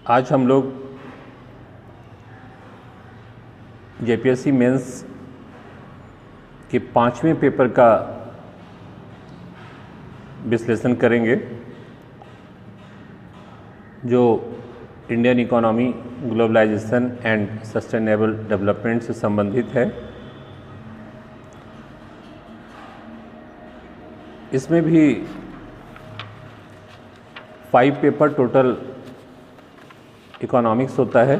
आज हम लोग जेपीएससी मेंस के 5वें पेपर का विश्लेषण करेंगे, जो Indian economy, globalisation and sustainable development से संबंधित है। इसमें भी 5 पेपर टोटल इकोनॉमिक्स होता है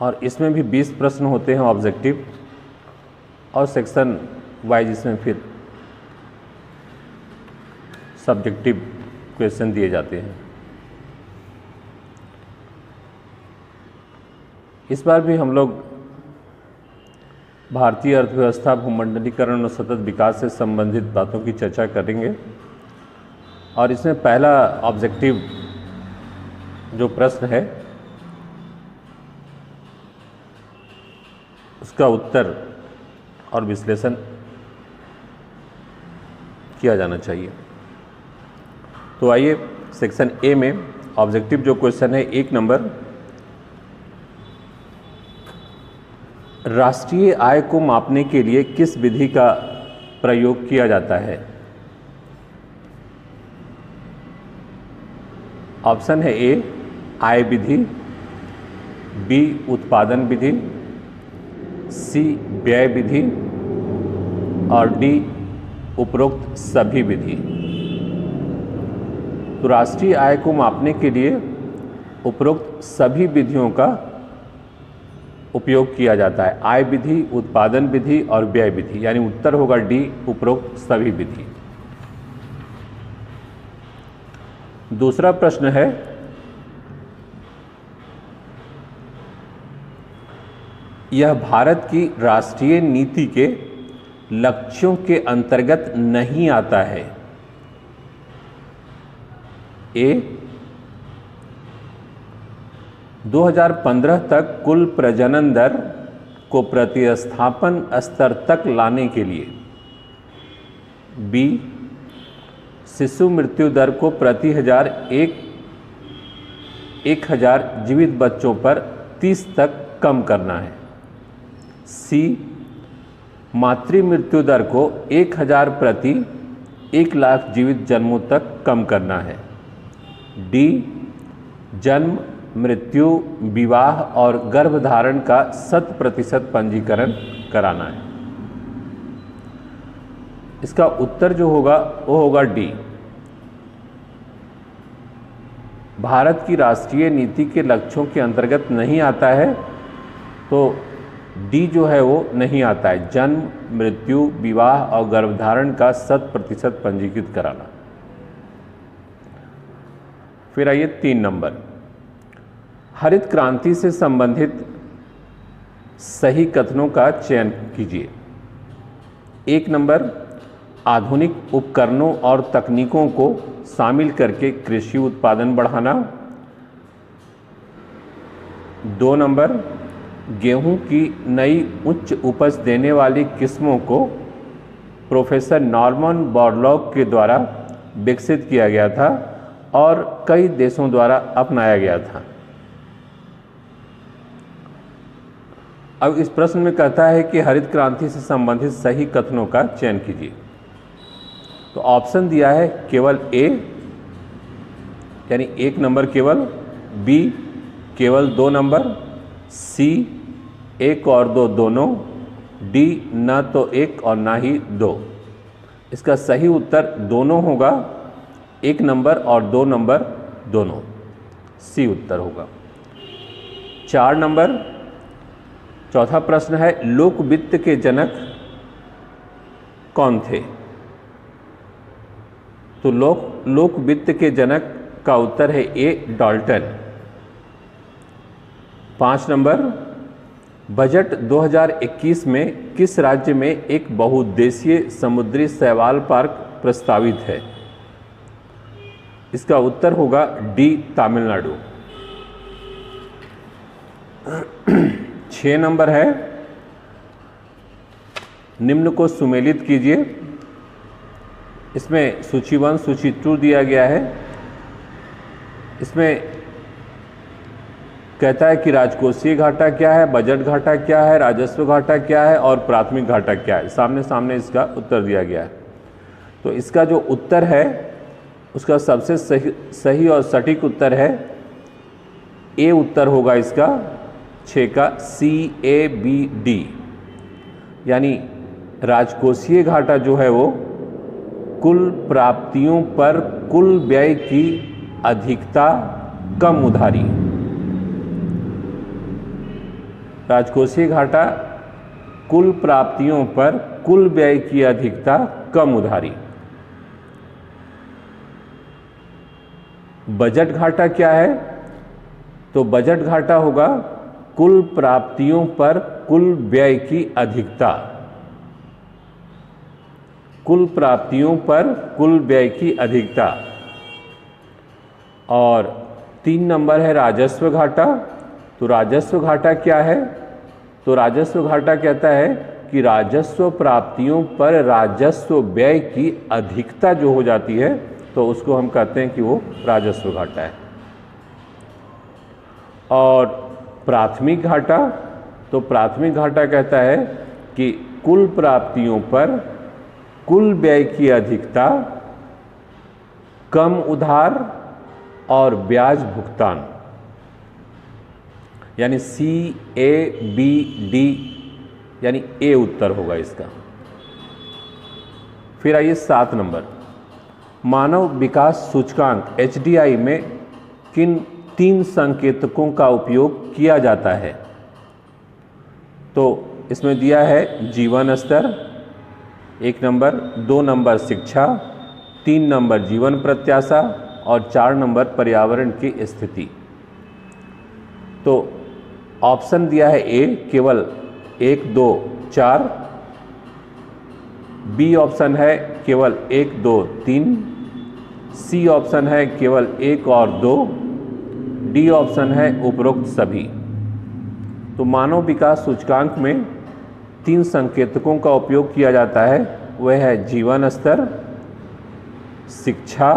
और इसमें भी 20 प्रश्न होते हैं ऑब्जेक्टिव, और सेक्शन वाइज इसमें फिर सब्जेक्टिव क्वेश्चन दिए जाते हैं। इस बार भी हम लोग भारतीय अर्थव्यवस्था, भूमंडलीकरण और सतत विकास से संबंधित बातों की चर्चा करेंगे। और इसमें पहला ऑब्जेक्टिव जो प्रश्न है उसका उत्तर और विश्लेषण किया जाना चाहिए। तो आइए सेक्शन ए में ऑब्जेक्टिव जो क्वेश्चन है 1 नंबर, राष्ट्रीय आय को मापने के लिए किस विधि का प्रयोग किया जाता है? ऑप्शन है ए आय विधि, बी उत्पादन विधि, सी व्यय विधि और डी उपरोक्त सभी विधि। तो राष्ट्रीय आय को मापने के लिए उपरोक्त सभी विधियों का उपयोग किया जाता है, आय विधि, उत्पादन विधि और व्यय विधि, यानी उत्तर होगा डी उपरोक्त सभी विधि। दूसरा प्रश्न है, यह भारत की राष्ट्रीय नीति के लक्ष्यों के अंतर्गत नहीं आता है। ए 2015 तक कुल प्रजनन दर को प्रतिस्थापन स्तर तक लाने के लिए, बी शिशु मृत्यु दर को प्रति 1000 जीवित बच्चों पर 30 तक कम करना है, सी मातृ मृत्यु दर को 1000 प्रति 1 लाख जीवित जन्मों तक कम करना है, डी जन्म, मृत्यु, विवाह और गर्भधारण का 100% पंजीकरण कराना है। इसका उत्तर जो होगा वो होगा डी। भारत की राष्ट्रीय नीति के लक्ष्यों के अंतर्गत नहीं आता है, तो डी जो है वो नहीं आता है, जन्म, मृत्यु, विवाह और गर्भधारण का 100% पंजीकृत कराना। फिर आइए 3 नंबर, हरित क्रांति से संबंधित सही कथनों का चयन कीजिए। 1 नंबर, आधुनिक उपकरणों और तकनीकों को शामिल करके कृषि उत्पादन बढ़ाना। 2 नंबर, गेहूं की नई उच्च उपज देने वाली किस्मों को प्रोफेसर नॉर्मन बोरलॉग के द्वारा विकसित किया गया था और कई देशों द्वारा अपनाया गया था। अब इस प्रश्न में कहता है कि हरित क्रांति से संबंधित सही कथनों का चयन कीजिए। तो ऑप्शन दिया है केवल ए यानी 1 नंबर केवल, बी केवल 2 नंबर, सी 1 और 2 दोनों, डी न तो 1 और ना ही 2। इसका सही उत्तर दोनों होगा, 1 नंबर और 2 नंबर दोनों, सी उत्तर होगा। 4 नंबर, चौथा प्रश्न है, लोक वित्त के जनक कौन थे? तो लोक वित्त के जनक का उत्तर है ए डाल्टन। 5 नंबर, बजट 2021 में किस राज्य में एक बहुउद्देशीय समुद्री शैवाल पार्क प्रस्तावित है? इसका उत्तर होगा डी तमिलनाडु। 6 नंबर है, निम्न को सुमेलित कीजिए। इसमें सूची 1 सूची 2 दिया गया है। इसमें कहता है कि राजकोषीय घाटा क्या है, बजट घाटा क्या है, राजस्व घाटा क्या है और प्राथमिक घाटा क्या है। सामने सामने इसका उत्तर दिया गया है। तो इसका जो उत्तर है उसका सबसे सही और सटीक उत्तर है ए उत्तर होगा इसका 6 का CABD, यानी राजकोषीय घाटा जो है वो कुल प्राप्तियों पर कुल व्यय की अधिकता कम उधारी। राजकोषीय घाटा कुल प्राप्तियों पर कुल व्यय की अधिकता कम उधारी। बजट घाटा क्या है? तो बजट घाटा होगा कुल प्राप्तियों पर कुल व्यय की अधिकता, कुल प्राप्तियों पर कुल व्यय की अधिकता। और 3 नंबर है राजस्व घाटा। तो राजस्व घाटा क्या है? तो राजस्व घाटा कहता है कि राजस्व प्राप्तियों पर राजस्व व्यय की अधिकता जो हो जाती है तो उसको हम कहते हैं कि वो राजस्व घाटा है। और प्राथमिक घाटा, तो प्राथमिक घाटा कहता है कि कुल प्राप्तियों पर कुल व्यय की अधिकता, कम उधार और ब्याज भुगतान, यानी CABD, यानी ए उत्तर होगा इसका। फिर आइए 7 नंबर, मानव विकास सूचकांक HDI में किन 3 संकेतकों का उपयोग किया जाता है? तो इसमें दिया है जीवन स्तर 1 नंबर, 2 नंबर शिक्षा, 3 नंबर जीवन प्रत्याशा और 4 नंबर पर्यावरण की स्थिति। तो ऑप्शन दिया है ए केवल 1, 2, 4, बी ऑप्शन है केवल 1, 2, 3, सी ऑप्शन है केवल 1 और 2, डी ऑप्शन है उपरोक्त सभी। तो मानव विकास सूचकांक में 3 संकेतकों का उपयोग किया जाता है, वह है जीवन स्तर, शिक्षा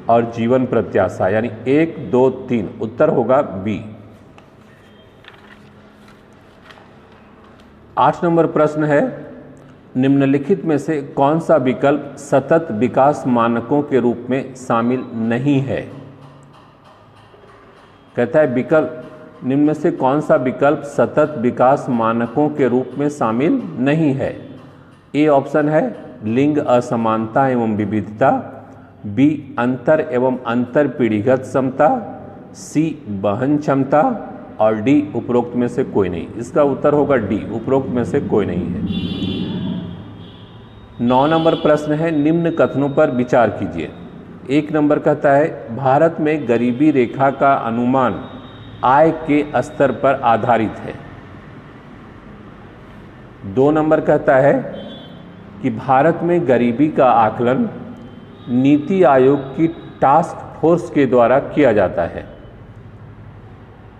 और जीवन प्रत्याशा, यानी 1, 2, 3। उत्तर होगा बी। 8 नंबर प्रश्न है, निम्नलिखित में से कौन सा विकल्प सतत विकास मानकों के रूप में शामिल नहीं है? कहता है विकल्प, निम्न में से कौन सा विकल्प सतत विकास मानकों के रूप में शामिल नहीं है? ए ऑप्शन है लिंग असमानता एवं विविधता, बी अंतर एवं अंतर पीढ़ीगत समता, सी वहन क्षमता और डी उपरोक्त में से कोई नहीं। इसका उत्तर होगा डी, उपरोक्त में से कोई नहीं है। 9 नंबर प्रश्न है, निम्न कथनों पर विचार कीजिए। 1 नंबर कहता है भारत में गरीबी रेखा का अनुमान आय के स्तर पर आधारित है। 2 नंबर कहता है कि भारत में गरीबी का आकलन नीति आयोग की टास्क फोर्स के द्वारा किया जाता है।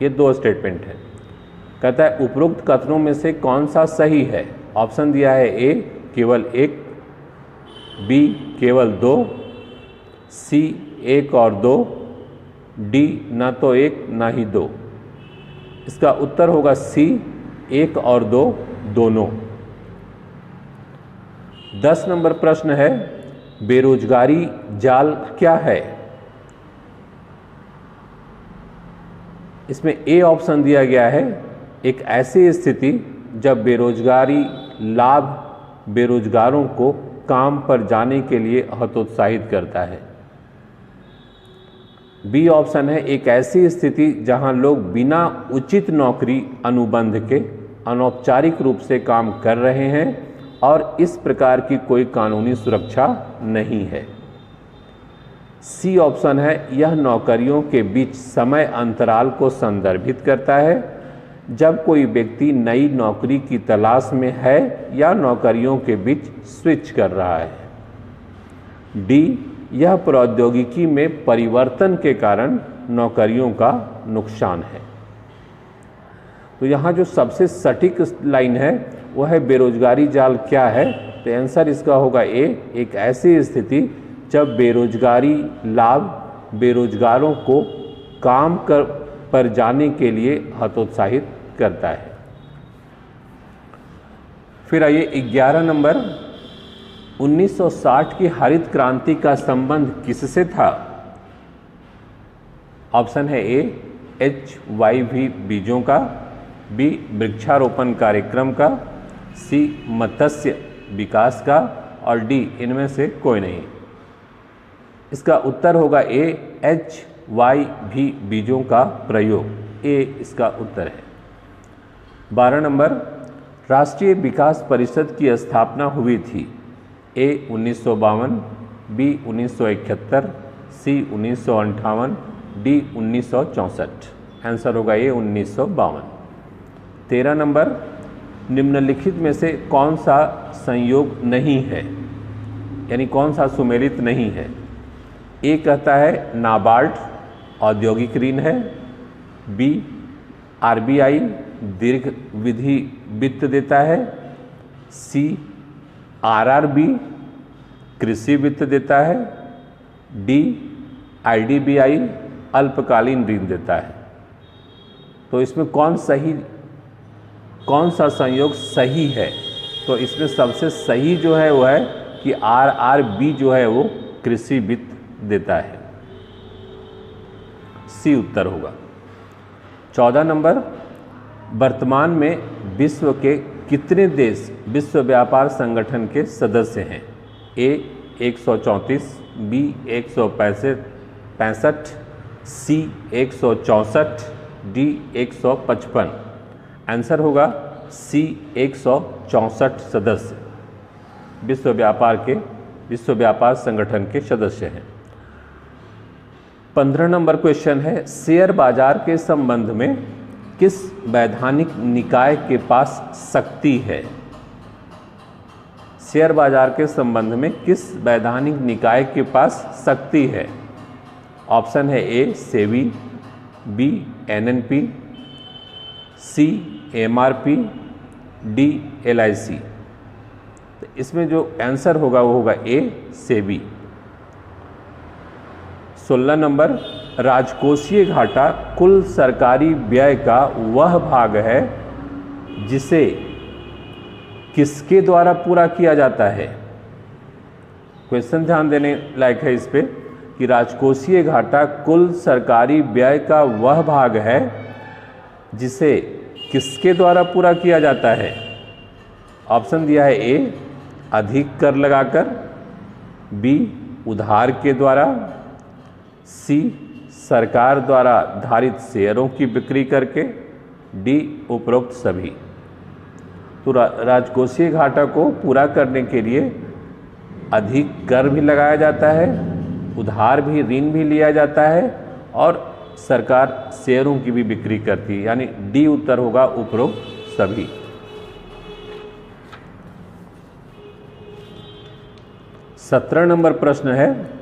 ये 2 स्टेटमेंट है। कहता है उपरोक्त कथनों में से कौन सा सही है? ऑप्शन दिया है ए केवल 1, बी केवल 2, सी 1 और 2, डी ना तो 1 ना ही 2। इसका उत्तर होगा सी 1 और 2 दोनों। 10 नंबर प्रश्न है, बेरोजगारी जाल क्या है? इसमें ए ऑप्शन दिया गया है एक ऐसी स्थिति जब बेरोजगारी लाभ बेरोजगारों को काम पर जाने के लिए हतोत्साहित करता है। बी ऑप्शन है एक ऐसी स्थिति जहां लोग बिना उचित नौकरी अनुबंध के अनौपचारिक रूप से काम कर रहे हैं और इस प्रकार की कोई कानूनी सुरक्षा नहीं है। सी ऑप्शन है यह नौकरियों के बीच समय अंतराल को संदर्भित करता है जब कोई व्यक्ति नई नौकरी की तलाश में है या नौकरियों के बीच स्विच कर रहा है। डी यह प्रौद्योगिकी में परिवर्तन के कारण नौकरियों का नुकसान है। तो यहाँ जो सबसे सटीक लाइन है वह है बेरोजगारी जाल क्या है? तो आंसर इसका होगा ए, एक ऐसी स्थिति जब बेरोजगारी लाभ बेरोजगारों को काम पर जाने के लिए हतोत्साहित करता है। फिर आइए 11 नंबर, 1960 की हरित क्रांति का संबंध किससे था? ऑप्शन है ए HYV बीजों का, बी वृक्षारोपण कार्यक्रम का, सी मत्स्य विकास का और डी इनमें से कोई नहीं। इसका उत्तर होगा ए HYV बीजों का प्रयोग, ए इसका उत्तर है। 12 नंबर, राष्ट्रीय विकास परिषद की स्थापना हुई थी? ए 1952, बी 1971, सी 1958, डी 1964। आंसर होगा ए 1952। 13 नंबर, निम्नलिखित में से कौन सा संयोग नहीं है, यानी कौन सा सुमेलित नहीं है? ए कहता है नाबार्ड औद्योगिक ऋण है, बी RBI दीर्घ विधि वित्त देता है, सी RRB कृषि वित्त देता है, डी IDBI अल्पकालीन ऋण देता है। तो इसमें कौन सा संयोग सही है? तो इसमें सबसे सही जो है वो है कि RRB जो है वो कृषि वित्त देता है, सी उत्तर होगा। 14 नंबर, वर्तमान में विश्व के कितने देश विश्व व्यापार संगठन के सदस्य हैं? ए 134, बी 165, सी 164, डी 155। आंसर होगा सी 164 सदस्य विश्व व्यापार संगठन के सदस्य हैं। 15 नंबर क्वेश्चन है, शेयर बाजार के संबंध में किस वैधानिक निकाय के पास शक्ति है? शेयर बाजार के संबंध में किस वैधानिक निकाय के पास शक्ति है? ऑप्शन है ए सेबी, बी NNP, सी MRP, डी LIC। तो इसमें जो आंसर होगा वो होगा ए सेबी। 16 नंबर, राजकोषीय घाटा कुल सरकारी व्यय का वह भाग है जिसे किसके द्वारा पूरा किया जाता है? क्वेश्चन ध्यान देने लायक है इस पे कि राजकोषीय घाटा कुल सरकारी व्यय का वह भाग है जिसे किसके द्वारा पूरा किया जाता है? ऑप्शन दिया है ए अधिक कर लगाकर, बी उधार के द्वारा, सी सरकार द्वारा धारित शेयरों की बिक्री करके, डी उपरोक्त सभी। तो राजकोषीय घाटा को पूरा करने के लिए अधिक कर भी लगाया जाता है, उधार भी ऋण भी लिया जाता है और सरकार शेयरों की भी बिक्री करती है, यानी डी उत्तर होगा उपरोक्त सभी। सत्रह नंबर प्रश्न है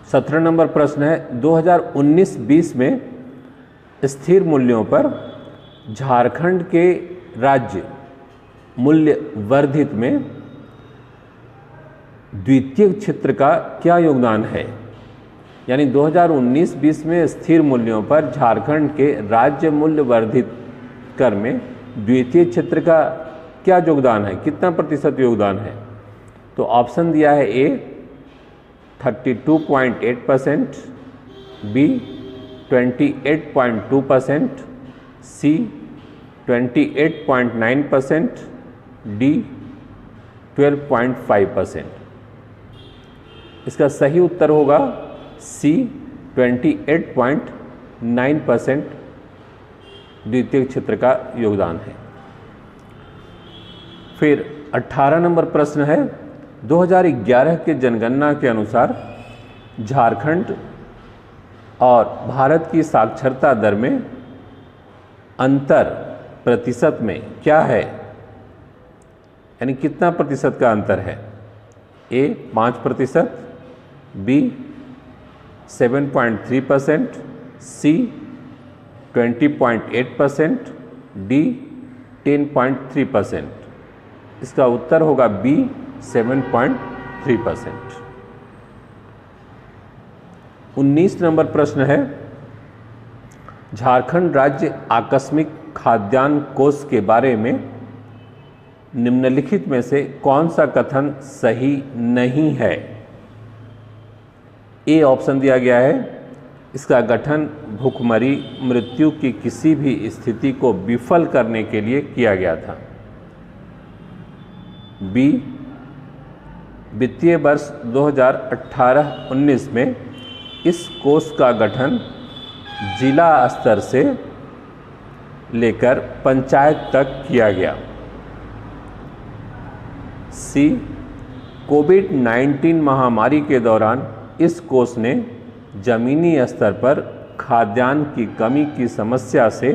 17 नंबर प्रश्न है 2019-20 में स्थिर मूल्यों पर झारखंड के राज्य मूल्य वर्धित में द्वितीय क्षेत्र का क्या योगदान है? यानी 2019-20 में स्थिर मूल्यों पर झारखंड के राज्य मूल्य वर्धित कर में द्वितीय क्षेत्र का क्या योगदान है, कितना प्रतिशत योगदान है? तो ऑप्शन दिया है ए 32.8%, बी 28.2%, सी 28.9%, डी 12.5%। इसका सही उत्तर होगा सी 28.9% द्वितीय क्षेत्र का योगदान है। फिर 18 नंबर प्रश्न है 2011 के जनगणना के अनुसार झारखंड और भारत की साक्षरता दर में अंतर प्रतिशत में क्या है, यानी कितना प्रतिशत का अंतर है? ए 5%, बी 7.3%, सी 20.8%, डी 10.3%। इसका उत्तर होगा बी 7.3%। 19 नंबर प्रश्न है, झारखंड राज्य आकस्मिक खाद्यान्न कोष के बारे में निम्नलिखित में से कौन सा कथन सही नहीं है? ए ऑप्शन दिया गया है, इसका गठन भूखमरी मृत्यु की किसी भी स्थिति को विफल करने के लिए किया गया था। बी, वित्तीय वर्ष 2018-19 में इस कोष का गठन जिला स्तर से लेकर पंचायत तक किया गया। सी, कोविड-19 महामारी के दौरान इस कोष ने जमीनी स्तर पर खाद्यान्न की कमी की समस्या से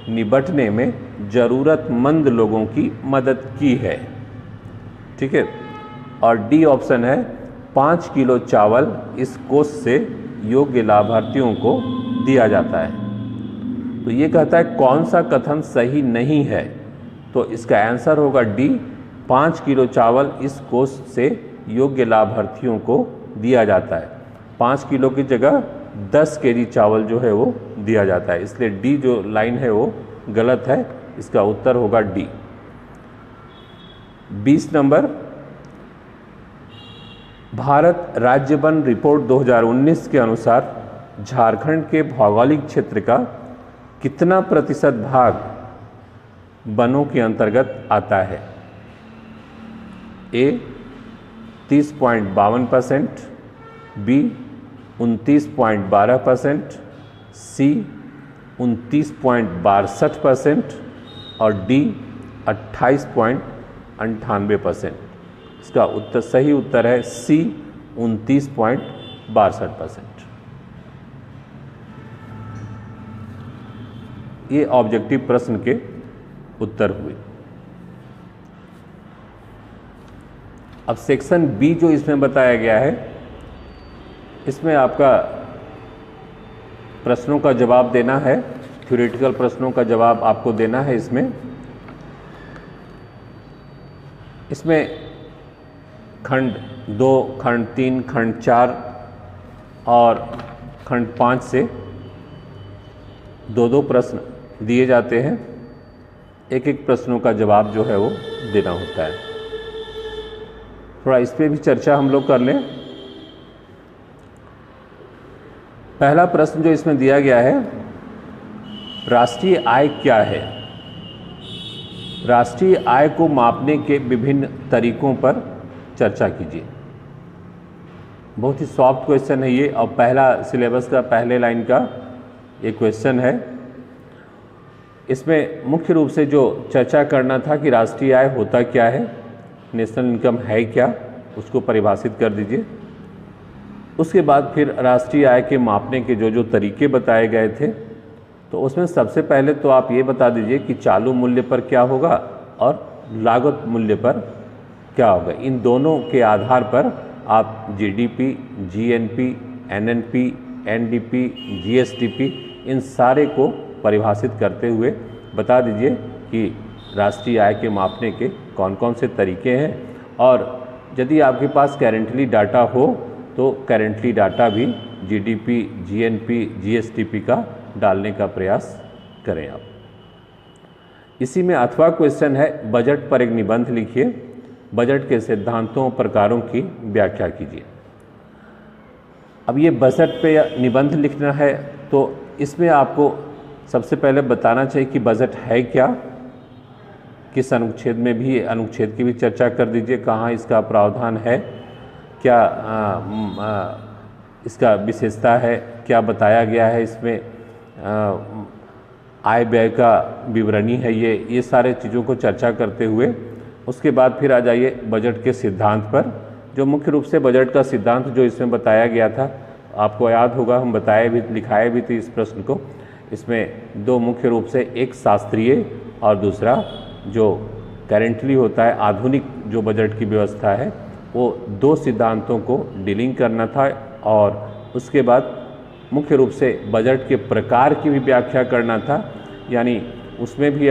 निपटने में ज़रूरतमंद लोगों की मदद की है। ठीक है। और डी ऑप्शन है, 5 किलो चावल इस कोष से योग्य लाभार्थियों को दिया जाता है। तो ये कहता है कौन सा कथन सही नहीं है, तो इसका आंसर होगा डी, 5 किलो चावल इस कोष से योग्य लाभार्थियों को दिया जाता है। 5 किलो की जगह 10 केजी चावल जो है वो दिया जाता है, इसलिए डी जो लाइन है वो गलत है। इसका उत्तर होगा डी। 20 नंबर, भारत राज्य वन रिपोर्ट 2019 के अनुसार झारखंड के भौगोलिक क्षेत्र का कितना प्रतिशत भाग वनों के अंतर्गत आता है? ए 30.52%, बी 29.12%, सी 29.62% और डी 28.98%। इसका उत्तर सही उत्तर है सी 29.62%। ये ऑब्जेक्टिव प्रश्न के उत्तर हुए। अब सेक्शन बी जो इसमें बताया गया है, इसमें आपका प्रश्नों का जवाब देना है, थ्योरेटिकल प्रश्नों का जवाब आपको देना है। इसमें खंड 2, खंड 3, खंड 4 और खंड 5 से 2-2 प्रश्न दिए जाते हैं। एक एक प्रश्नों का जवाब जो है वो देना होता है। थोड़ा इस पे भी चर्चा हम लोग कर लें। पहला प्रश्न जो इसमें दिया गया है, राष्ट्रीय आय क्या है? राष्ट्रीय आय को मापने के विभिन्न तरीकों पर चर्चा कीजिए। बहुत ही सॉफ्ट क्वेश्चन है ये, और पहला सिलेबस का पहले लाइन का ये क्वेश्चन है। इसमें मुख्य रूप से जो चर्चा करना था कि राष्ट्रीय आय होता क्या है, नेशनल इनकम है क्या, उसको परिभाषित कर दीजिए। उसके बाद फिर राष्ट्रीय आय के मापने के जो जो तरीके बताए गए थे, तो उसमें सबसे पहले तो आप ये बता दीजिए कि चालू मूल्य पर क्या होगा और लागत मूल्य पर क्या होगा। इन दोनों के आधार पर आप GDP, GNP, NNP, NDP, GSDP इन सारे को परिभाषित करते हुए बता दीजिए कि राष्ट्रीय आय के मापने के कौन कौन से तरीके हैं। और यदि आपके पास करेंटली डाटा हो तो करेंटली डाटा भी जीडीपी, जीएनपी, जीएसडीपी का डालने का प्रयास करें आप। इसी में अथवा क्वेश्चन है, बजट पर एक निबंध लिखिए, बजट के सिद्धांतों प्रकारों की व्याख्या कीजिए। अब ये बजट पे निबंध लिखना है, तो इसमें आपको सबसे पहले बताना चाहिए कि बजट है क्या, किस अनुच्छेद में भी, अनुच्छेद की भी चर्चा कर दीजिए, कहाँ इसका प्रावधान है, क्या इसका विशेषता है, क्या बताया गया है इसमें, आय व्यय का विवरणी है ये सारे चीज़ों को चर्चा करते हुए उसके बाद फिर आ जाइए बजट के सिद्धांत पर। जो मुख्य रूप से बजट का सिद्धांत जो इसमें बताया गया था, आपको याद होगा हम लिखाए भी थे इस प्रश्न को। इसमें दो मुख्य रूप से, एक शास्त्रीय और दूसरा जो करेंटली होता है, आधुनिक जो बजट की व्यवस्था है, वो दो सिद्धांतों को डीलिंग करना था। और उसके बाद मुख्य रूप से बजट के प्रकार की भी व्याख्या करना था, यानी उसमें भी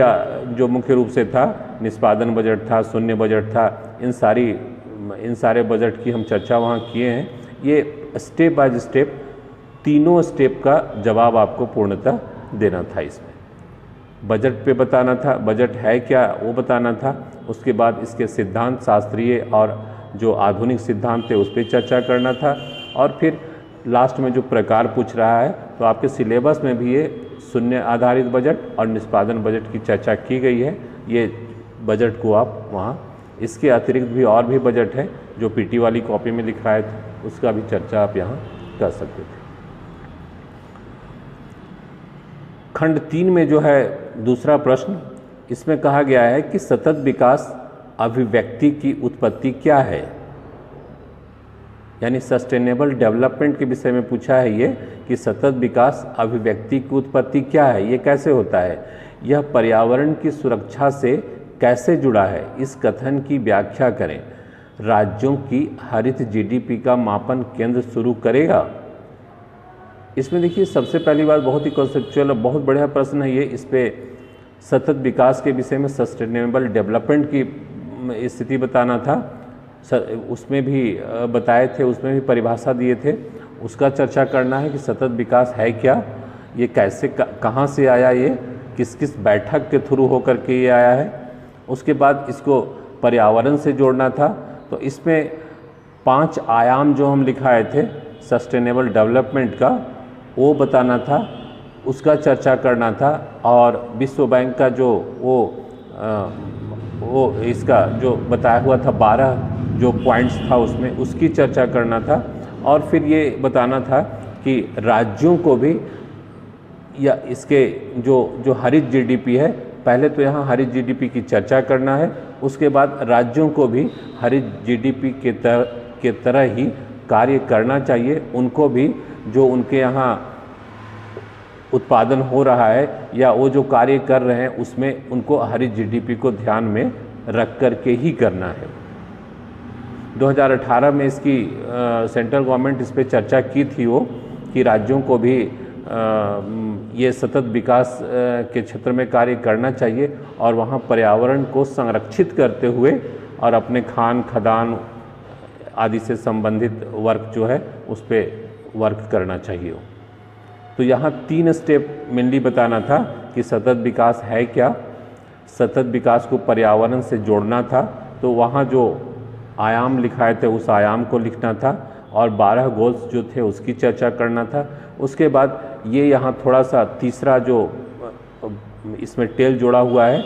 जो मुख्य रूप से था निष्पादन बजट था, शून्य बजट था, इन सारे बजट की हम चर्चा वहाँ किए हैं। ये स्टेप बाय स्टेप तीनों स्टेप का जवाब आपको पूर्णतः देना था। इसमें बजट पे बताना था, बजट है क्या वो बताना था, उसके बाद इसके सिद्धांत, शास्त्रीय और जो आधुनिक सिद्धांत थे उस पर चर्चा करना था, और फिर लास्ट में जो प्रकार पूछ रहा है तो आपके सिलेबस में भी ये शून्य आधारित बजट और निष्पादन बजट की चर्चा की गई है। ये बजट को आप वहाँ, इसके अतिरिक्त भी और भी बजट है जो पीटी वाली कॉपी में लिखाए थे, उसका भी चर्चा आप यहाँ कर सकते थे। खंड 3 में जो है दूसरा प्रश्न, इसमें कहा गया है कि सतत विकास अभिव्यक्ति की उत्पत्ति क्या है, यानी सस्टेनेबल डेवलपमेंट के विषय में पूछा है ये कि सतत विकास अभिव्यक्ति की उत्पत्ति क्या है, ये कैसे होता है, यह पर्यावरण की सुरक्षा से कैसे जुड़ा है, इस कथन की व्याख्या करें। राज्यों की हरित जीडीपी का मापन केंद्र शुरू करेगा। इसमें देखिए सबसे पहली बात बहुत ही कॉन्सेप्चुअल, बहुत बढ़िया प्रश्न है ये। इस पे सतत विकास के विषय में सस्टेनेबल डेवलपमेंट की स्थिति बताना था, उसमें भी बताए थे, उसमें भी परिभाषा दिए थे, उसका चर्चा करना है कि सतत विकास है क्या, ये कैसे कहाँ से आया, ये किस किस बैठक के थ्रू होकर के ये आया है। उसके बाद इसको पर्यावरण से जोड़ना था, तो इसमें 5 आयाम जो हम लिखाए थे सस्टेनेबल डेवलपमेंट का वो बताना था, उसका चर्चा करना था, और विश्व बैंक का जो वो इसका जो बताया हुआ था 12 जो पॉइंट्स था उसमें, उसकी चर्चा करना था। और फिर ये बताना था कि राज्यों को भी, या इसके जो हरित जीडीपी है, पहले तो यहाँ हरित जीडीपी की चर्चा करना है, उसके बाद राज्यों को भी हरित जीडीपी के तरह ही कार्य करना चाहिए। उनको भी जो उनके यहाँ उत्पादन हो रहा है या वो जो कार्य कर रहे हैं उसमें उनको हरित जीडीपी को ध्यान में रख कर के ही करना है। 2018 में इसकी सेंट्रल गवर्नमेंट इस पर चर्चा की थी वो कि राज्यों को भी ये सतत विकास के क्षेत्र में कार्य करना चाहिए और वहाँ पर्यावरण को संरक्षित करते हुए और अपने खान खदान आदि से संबंधित वर्क जो है उस पर वर्क करना चाहिए। तो यहाँ 3 स्टेप मेनली बताना था कि सतत विकास है क्या, सतत विकास को पर्यावरण से जोड़ना था, तो वहाँ जो आयाम लिखाए थे उस आयाम को लिखना था, और 12 गोल्स जो थे उसकी चर्चा करना था। उसके बाद ये यहाँ थोड़ा सा तीसरा जो इसमें टेल जोड़ा हुआ है,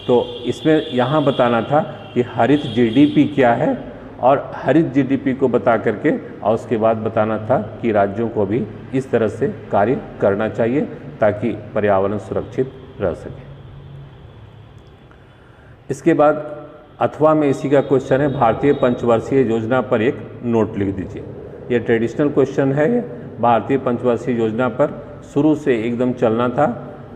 तो इसमें यहाँ बताना था कि हरित जीडीपी क्या है, और हरित जीडीपी को बता करके और उसके बाद बताना था कि राज्यों को भी इस तरह से कार्य करना चाहिए ताकि पर्यावरण सुरक्षित रह सके। इसके बाद अथवा में इसी का क्वेश्चन है, भारतीय पंचवर्षीय योजना पर एक नोट लिख दीजिए। ये ट्रेडिशनल क्वेश्चन है। भारतीय पंचवर्षीय योजना पर शुरू से एकदम चलना था,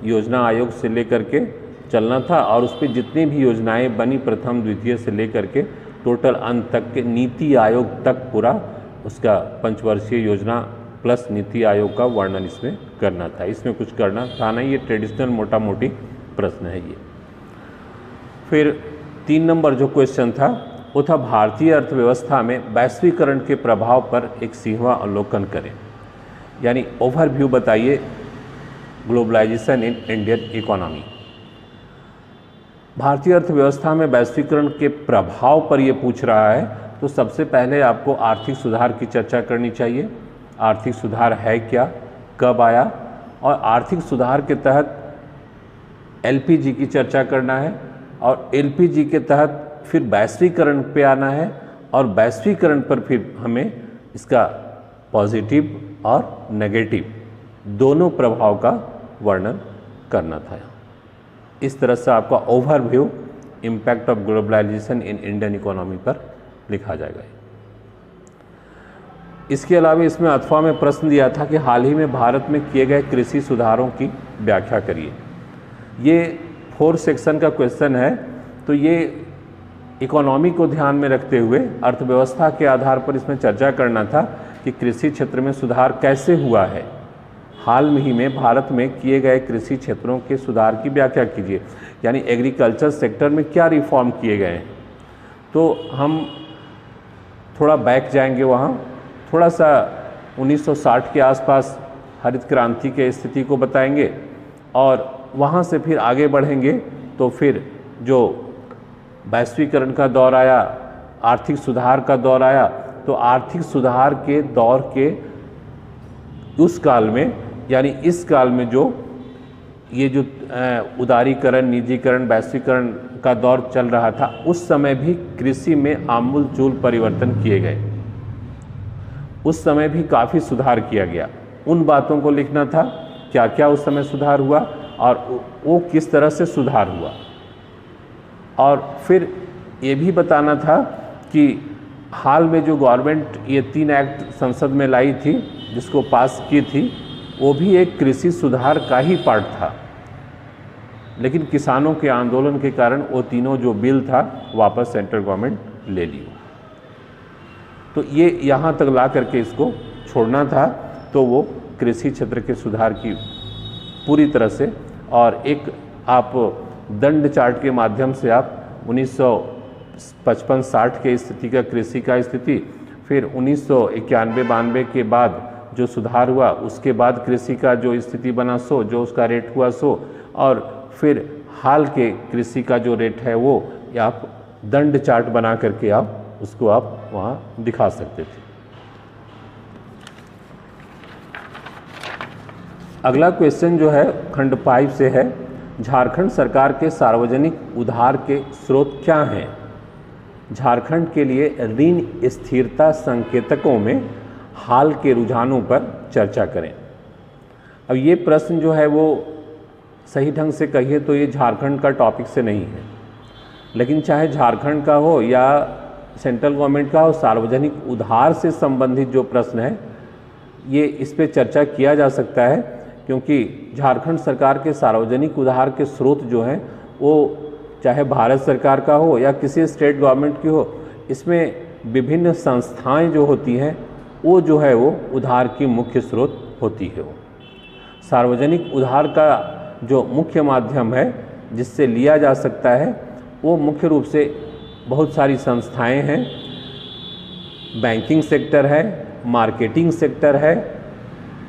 योजना आयोग से लेकर के चलना था, और उस पर जितनी भी योजनाएं बनी प्रथम द्वितीय से लेकर के टोटल अंत तक के नीति आयोग तक पूरा उसका पंचवर्षीय योजना प्लस नीति आयोग का वर्णन इसमें करना था। इसमें कुछ करना था नहीं, ये ट्रेडिशनल मोटा मोटी प्रश्न है ये। फिर 3 नंबर जो क्वेश्चन था वो था भारतीय अर्थव्यवस्था में वैश्वीकरण के प्रभाव पर एक सीधा अवलोकन करें, यानी ओवरव्यू बताइए ग्लोबलाइजेशन इन इंडियन इकोनॉमी। भारतीय अर्थव्यवस्था में वैश्वीकरण के प्रभाव पर ये पूछ रहा है, तो सबसे पहले आपको आर्थिक सुधार की चर्चा करनी चाहिए। आर्थिक सुधार है क्या, कब आया, और आर्थिक सुधार के तहत एलपीजी की चर्चा करना है, और एलपीजी के तहत फिर वैश्वीकरण पे आना है, और वैश्वीकरण पर फिर हमें इसका पॉजिटिव और नेगेटिव दोनों प्रभाव का वर्णन करना था। इस तरह से आपका overview impact of globalisation in Indian economy पर लिखा जाएगा। इसके अलावा इसमें अथवा में प्रश्न दिया था कि हाल ही में भारत में किए गए कृषि सुधारों की व्याख्या करिए। ये 4 सेक्शन का क्वेश्चन है, तो ये इकोनॉमी को ध्यान में रखते हुए अर्थव्यवस्था के आधार पर इसमें चर्चा करना था कि कृषि क्षेत्र में सुधार कैसे हुआ है हाल ही में भारत में किए गए कृषि क्षेत्रों के सुधार की व्याख्या कीजिए, यानी एग्रीकल्चर सेक्टर में क्या रिफॉर्म किए गए हैं। तो हम थोड़ा बैक जाएंगे, वहाँ थोड़ा सा 1960 के आसपास हरित क्रांति के स्थिति को बताएंगे और वहाँ से फिर आगे बढ़ेंगे तो फिर जो वैश्वीकरण का दौर आया, आर्थिक सुधार का दौर आया, तो आर्थिक सुधार के दौर के उस काल में, यानी इस काल में जो ये जो उदारीकरण, निजीकरण, वैश्वीकरण का दौर चल रहा था, उस समय भी कृषि में आमूलचूल परिवर्तन किए गए। उस समय भी काफ़ी सुधार किया गया। उन बातों को लिखना था, क्या क्या उस समय सुधार हुआ और वो किस तरह से सुधार हुआ। और फिर ये भी बताना था कि हाल में जो गवर्नमेंट ये 3 एक्ट संसद में लाई थी, जिसको पास की थी, वो भी एक कृषि सुधार का ही पार्ट था, लेकिन किसानों के आंदोलन के कारण वो तीनों जो बिल था वापस सेंट्रल गवर्नमेंट ले ली। तो ये यहाँ तक ला करके इसको छोड़ना था। तो वो कृषि क्षेत्र के सुधार की पूरी तरह से, और एक आप दंड चार्ट के माध्यम से आप 1955-60 के स्थिति का, कृषि का स्थिति, फिर 1991-92 के बाद जो सुधार हुआ, उसके बाद कृषि का जो स्थिति बना सो, जो उसका रेट हुआ सो, और फिर हाल के कृषि का जो रेट है वो आप दंड चार्ट बना करके आप उसको आप वहाँ दिखा सकते थे। अगला क्वेश्चन जो है खंड 5 से है, झारखंड सरकार के सार्वजनिक उधार के स्रोत क्या हैं? झारखंड के लिए ऋण स्थिरता संकेतकों में हाल के रुझानों पर चर्चा करें। अब ये प्रश्न जो है वो सही ढंग से कहिए तो ये झारखंड का टॉपिक से नहीं है, लेकिन चाहे झारखंड का हो या सेंट्रल गवर्नमेंट का हो, सार्वजनिक उधार से संबंधित जो प्रश्न है ये इस पे चर्चा किया जा सकता है, क्योंकि झारखंड सरकार के सार्वजनिक उधार के स्रोत जो हैं वो चाहे भारत सरकार का हो या किसी स्टेट गवर्नमेंट की हो, इसमें विभिन्न संस्थाएं जो होती हैं वो जो है वो उधार की मुख्य स्रोत होती है। वो सार्वजनिक उधार का जो मुख्य माध्यम है जिससे लिया जा सकता है वो मुख्य रूप से बहुत सारी संस्थाएं हैं। बैंकिंग सेक्टर है, मार्केटिंग सेक्टर है,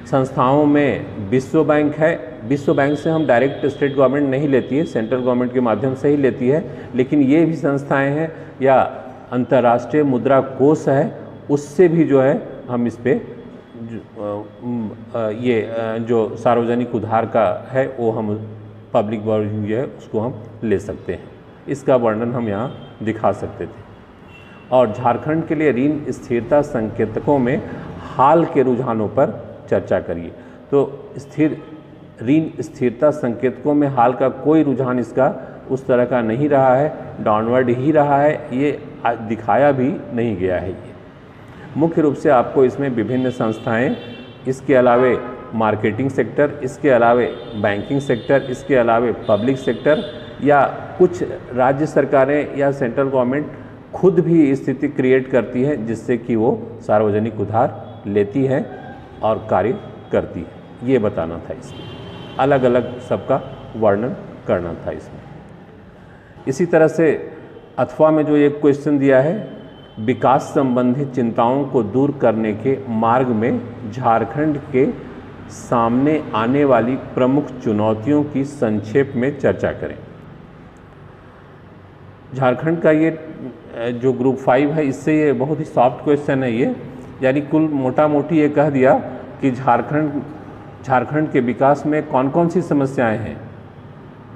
संस्थाओं में विश्व बैंक है। विश्व बैंक से हम डायरेक्ट स्टेट गवर्नमेंट नहीं लेती है, सेंट्रल गवर्नमेंट के माध्यम से ही लेती है, लेकिन ये भी संस्थाएं हैं, या अंतर्राष्ट्रीय मुद्रा कोष है, उससे भी जो है हम इस पे ये जो सार्वजनिक उधार का है वो हम पब्लिक बोरोइंग जो है उसको हम ले सकते हैं। इसका वर्णन हम यहाँ दिखा सकते थे। और झारखंड के लिए ऋण स्थिरता संकेतकों में हाल के रुझानों पर चर्चा करिए। तो ऋण स्थिरता संकेतकों में हाल का कोई रुझान इसका उस तरह का नहीं रहा है, डाउनवर्ड ही रहा है, ये दिखाया भी नहीं गया है। ये मुख्य रूप से आपको इसमें विभिन्न संस्थाएं, इसके अलावे मार्केटिंग सेक्टर, इसके अलावे बैंकिंग सेक्टर, इसके अलावे पब्लिक सेक्टर, या कुछ राज्य सरकारें या सेंट्रल गवर्नमेंट खुद भी स्थिति क्रिएट करती है जिससे कि वो सार्वजनिक उधार लेती है और कार्य करती है। ये बताना था, इसमें अलग अलग सबका वर्णन करना था इसमें। इसी तरह से अथवा में जो एक क्वेश्चन दिया है, विकास संबंधी चिंताओं को दूर करने के मार्ग में झारखंड के सामने आने वाली प्रमुख चुनौतियों की संक्षेप में चर्चा करें। झारखंड का ये जो ग्रुप 5 है, इससे ये बहुत ही सॉफ्ट क्वेश्चन है ये, यानी कुल मोटा मोटी ये कह दिया कि झारखंड के विकास में कौन कौन सी समस्याएं हैं,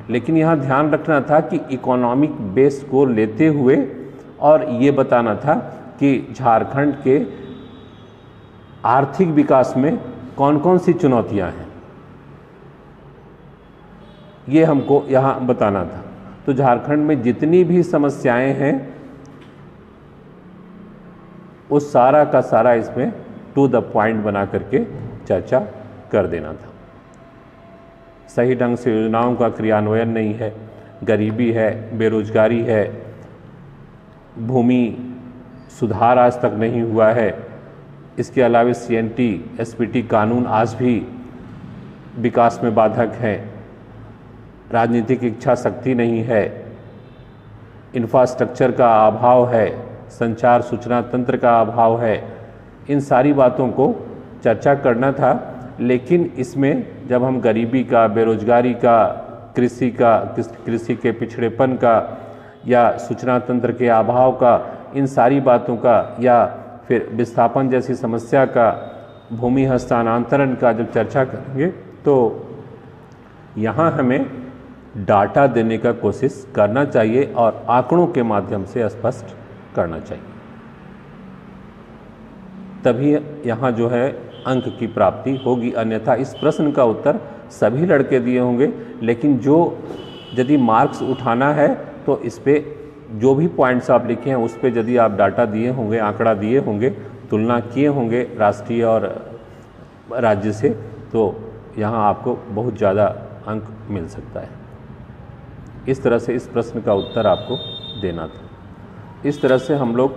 लेकिन यहाँ ध्यान रखना था कि इकोनॉमिक बेस को लेते हुए, और ये बताना था कि झारखंड के आर्थिक विकास में कौन कौन सी चुनौतियां हैं, ये हमको यहाँ बताना था। तो झारखंड में जितनी भी समस्याएं हैं वो सारा का सारा इसमें टू द पॉइंट बना करके चर्चा कर देना था। सही ढंग से योजनाओं का क्रियान्वयन नहीं है, गरीबी है, बेरोजगारी है, भूमि सुधार आज तक नहीं हुआ है, इसके अलावा CNT SPT कानून आज भी विकास में बाधक हैं, राजनीतिक इच्छा शक्ति नहीं है, इंफ्रास्ट्रक्चर का अभाव है, संचार सूचना तंत्र का अभाव है, इन सारी बातों को चर्चा करना था। लेकिन इसमें जब हम गरीबी का, बेरोजगारी का, कृषि के पिछड़ेपन का या सूचना तंत्र के अभाव का, इन सारी बातों का, या फिर विस्थापन जैसी समस्या का, भूमि हस्तांतरण का जब चर्चा करेंगे तो यहाँ हमें डाटा देने का कोशिश करना चाहिए और आंकड़ों के माध्यम से स्पष्ट करना चाहिए, तभी यहाँ जो है अंक की प्राप्ति होगी। अन्यथा इस प्रश्न का उत्तर सभी लड़के दिए होंगे, लेकिन जो यदि मार्क्स उठाना है तो इस पे जो भी पॉइंट्स आप लिखे हैं उस पे यदि आप डाटा दिए होंगे, आंकड़ा दिए होंगे, तुलना किए होंगे राष्ट्रीय और राज्य से, तो यहाँ आपको बहुत ज़्यादा अंक मिल सकता है। इस तरह से इस प्रश्न का उत्तर आपको देना था। इस तरह से हम लोग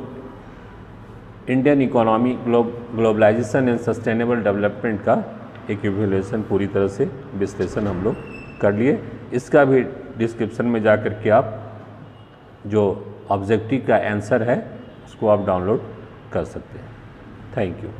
Indian economy, globalisation and sustainable development का एक इवैल्यूएशन पूरी तरह से विश्लेषण हम लोग कर लिए। इसका भी डिस्क्रिप्शन में जा कर के आप जो ऑब्जेक्टिव का आंसर है उसको आप डाउनलोड कर सकते हैं। Thank you.